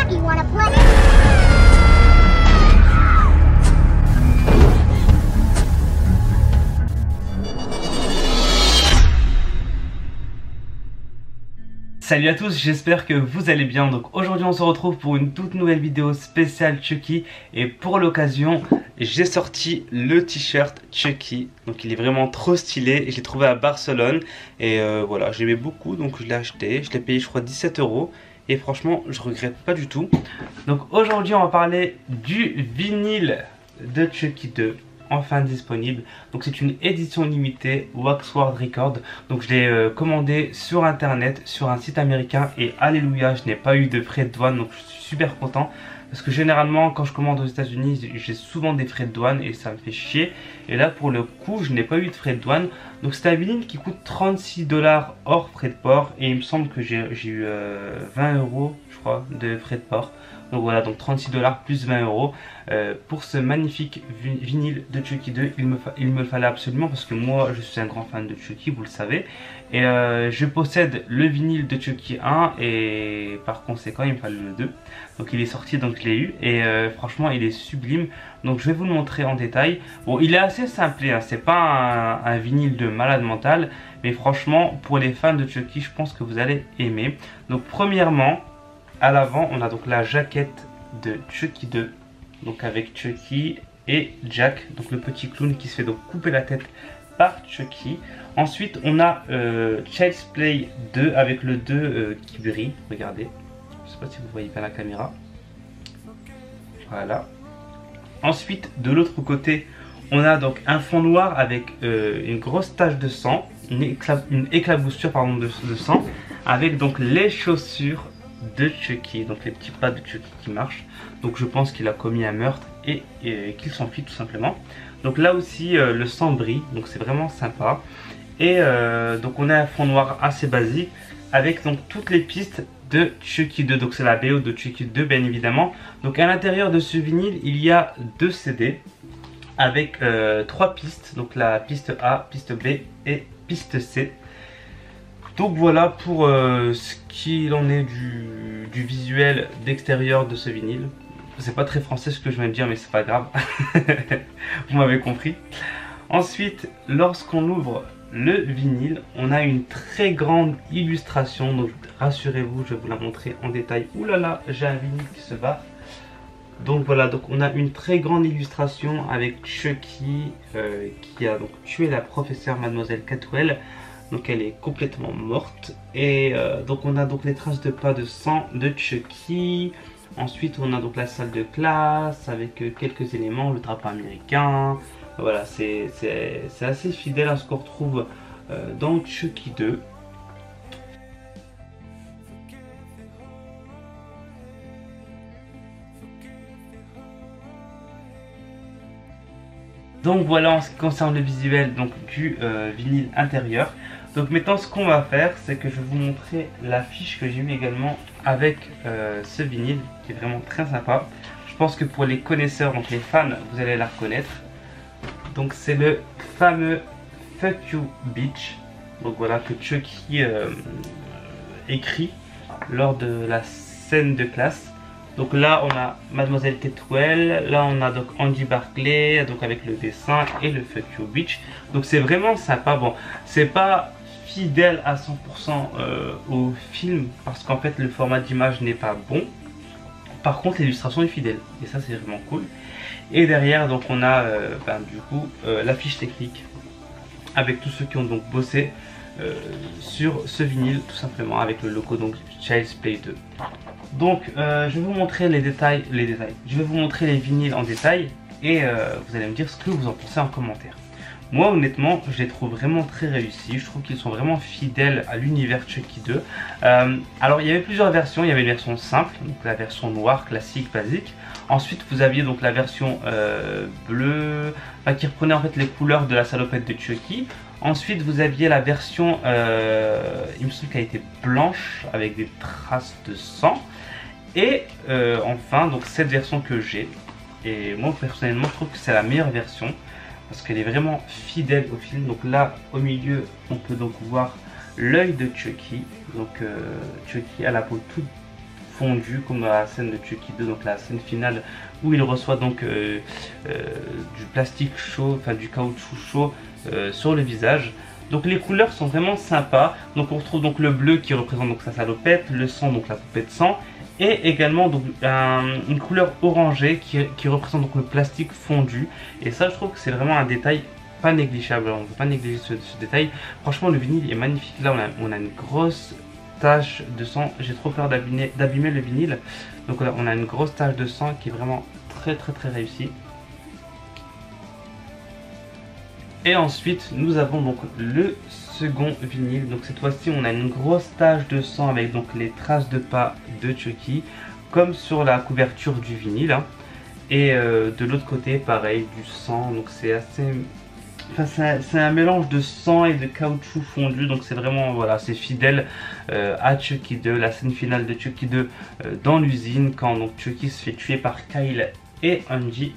Debbie wanna play? Salut à tous, j'espère que vous allez bien. Donc aujourd'hui on se retrouve pour une toute nouvelle vidéo spéciale Chucky. Et pour l'occasion j'ai sorti le t-shirt Chucky. Donc il est vraiment trop stylé, je l'ai trouvé à Barcelone. Et voilà, j'aimais beaucoup donc je l'ai acheté. Je l'ai payé je crois 17 €. Et franchement je regrette pas du tout. Donc aujourd'hui on va parler du vinyle de Chucky 2. Enfin disponible, donc c'est une édition limitée Waxworld Record. Donc je l'ai commandé sur internet sur un site américain et alléluia, je n'ai pas eu de frais de douane, donc je suis super content parce que généralement quand je commande aux États-Unis j'ai souvent des frais de douane et ça me fait chier. Et là pour le coup je n'ai pas eu de frais de douane. Donc c'est un vinyle qui coûte 36 $ hors frais de port et il me semble que j'ai eu 20 € je crois de frais de port. Donc voilà, donc 36 $ plus 20 € pour ce magnifique vinyle de Chucky 2. Il me le fallait absolument parce que moi je suis un grand fan de Chucky, vous le savez. Et je possède le vinyle de Chucky 1 et par conséquent il me fallait le 2. Donc il est sorti, donc je l'ai eu et franchement il est sublime. Donc je vais vous le montrer en détail. Bon, il est assez simplé, hein. C'est pas un vinyle de malade mental, mais franchement pour les fans de Chucky je pense que vous allez aimer. Donc premièrement, à l'avant, on a donc la jaquette de Chucky 2, donc avec Chucky et Jack, donc le petit clown qui se fait donc couper la tête par Chucky. Ensuite, on a Child's Play 2 avec le 2 qui brille, regardez. Je sais pas si vous voyez bien la caméra. Voilà. Ensuite, de l'autre côté, on a donc un fond noir avec une grosse tache de sang, une éclaboussure pardon, de sang, avec donc les chaussures de Chucky, donc les petits pas de Chucky qui marchent. Donc je pense qu'il a commis un meurtre et qu'il s'enfuit tout simplement. Donc là aussi le sang brille, donc c'est vraiment sympa. Et donc on a un fond noir assez basique avec donc toutes les pistes de Chucky 2. Donc c'est la BO de Chucky 2 bien évidemment. Donc à l'intérieur de ce vinyle il y a 2 CD avec 3 pistes. Donc la piste A, piste B et piste C. Donc voilà pour ce qu'il en est du visuel d'extérieur de ce vinyle. C'est pas très français ce que je viens de dire mais c'est pas grave. Vous m'avez compris. Ensuite, lorsqu'on ouvre le vinyle, on a une très grande illustration. Donc rassurez-vous, je vais vous la montrer en détail. Ouh là là, j'ai un vinyle qui se bat. Donc voilà, donc on a une très grande illustration avec Chucky qui a donc tué la professeure Mademoiselle Catwell. Donc elle est complètement morte. Et donc on a donc les traces de pas de sang de Chucky. Ensuite on a donc la salle de classe avec quelques éléments, le drapeau américain. Voilà, c'est assez fidèle à ce qu'on retrouve dans Chucky 2. Donc voilà en ce qui concerne le visuel donc, du vinyle intérieur. Donc maintenant ce qu'on va faire c'est que je vais vous montrer l'affiche que j'ai eu également avec ce vinyle qui est vraiment très sympa. Je pense que pour les connaisseurs, donc les fans, vous allez la reconnaître. Donc c'est le fameux Fuck You Bitch. Donc voilà que Chucky écrit lors de la scène de classe. Donc là on a Mademoiselle Catwell, là on a donc Andy Barclay, donc avec le dessin et le Fuck You Bitch. Donc c'est vraiment sympa. Bon, c'est pas fidèle à 100% au film parce qu'en fait le format d'image n'est pas bon. Par contre l'illustration est fidèle et ça c'est vraiment cool. Et derrière donc on a du coup la fiche technique avec tous ceux qui ont donc bossé sur ce vinyle tout simplement avec le logo donc Child's Play 2. Donc je vais vous montrer les détails. Je vais vous montrer les vinyles en détail et vous allez me dire ce que vous en pensez en commentaire. Moi honnêtement je les trouve vraiment très réussis. Je trouve qu'ils sont vraiment fidèles à l'univers Chucky 2. Alors il y avait plusieurs versions. Il y avait une version simple, donc la version noire classique basique. Ensuite vous aviez donc la version bleue qui reprenait en fait les couleurs de la salopette de Chucky. Ensuite vous aviez la version il me semble qu'elle était blanche avec des traces de sang. Et enfin donc cette version que j'ai, et moi personnellement je trouve que c'est la meilleure version parce qu'elle est vraiment fidèle au film. Donc là au milieu on peut donc voir l'œil de Chucky. Donc Chucky a la peau toute fondu comme dans la scène de Chucky 2, donc la scène finale où il reçoit donc du plastique chaud, enfin du caoutchouc chaud sur le visage. Donc les couleurs sont vraiment sympas. Donc on retrouve donc le bleu qui représente donc sa salopette, le sang donc la poupée de sang, et également donc une couleur orangée qui représente donc le plastique fondu. Et ça, je trouve que c'est vraiment un détail pas négligeable. On ne peut pas négliger ce détail. Franchement, le vinyle est magnifique. Là, on a une grosse tache de sang. J'ai trop peur d'abîmer le vinyle. Donc là, on a une grosse tache de sang qui est vraiment très réussie. Et ensuite, nous avons donc le second vinyle. Donc cette fois-ci, on a une grosse tache de sang avec donc les traces de pas de Chucky, comme sur la couverture du vinyle. Hein. Et de l'autre côté, pareil, du sang. Donc c'est assez... Enfin, c'est un mélange de sang et de caoutchouc fondu. Donc c'est vraiment, voilà, c'est fidèle à Chucky 2, la scène finale de Chucky 2 dans l'usine, quand donc Chucky se fait tuer par Kyle et Angie.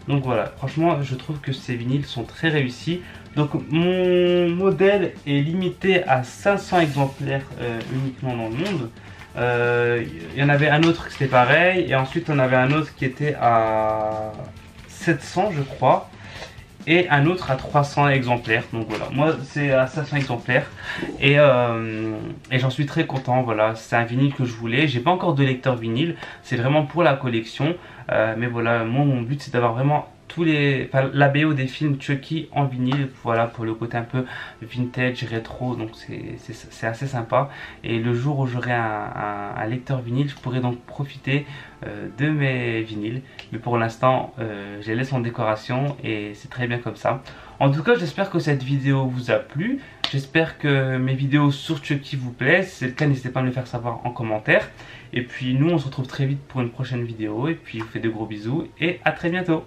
Donc voilà, franchement, je trouve que ces vinyles sont très réussis. Donc mon modèle est limité à 500 exemplaires uniquement dans le monde. Il y en avait un autre qui était pareil, et ensuite on avait un autre qui était à 700 je crois, et un autre à 300 exemplaires. Donc voilà, moi c'est à 500 exemplaires et j'en suis très content. Voilà, c'est un vinyle que je voulais. J'ai pas encore de lecteur vinyle, c'est vraiment pour la collection. Mais voilà, moi mon but c'est d'avoir vraiment la BO des films Chucky en vinyle, voilà, pour le côté un peu vintage, rétro, donc c'est assez sympa. Et le jour où j'aurai un lecteur vinyle, je pourrai donc profiter de mes vinyles. Mais pour l'instant, je les laisse en décoration et c'est très bien comme ça. En tout cas, j'espère que cette vidéo vous a plu. J'espère que mes vidéos sur Chucky vous plaisent. Si c'est le cas, n'hésitez pas à me le faire savoir en commentaire. Et puis nous, on se retrouve très vite pour une prochaine vidéo. Et puis, je vous fais de gros bisous et à très bientôt.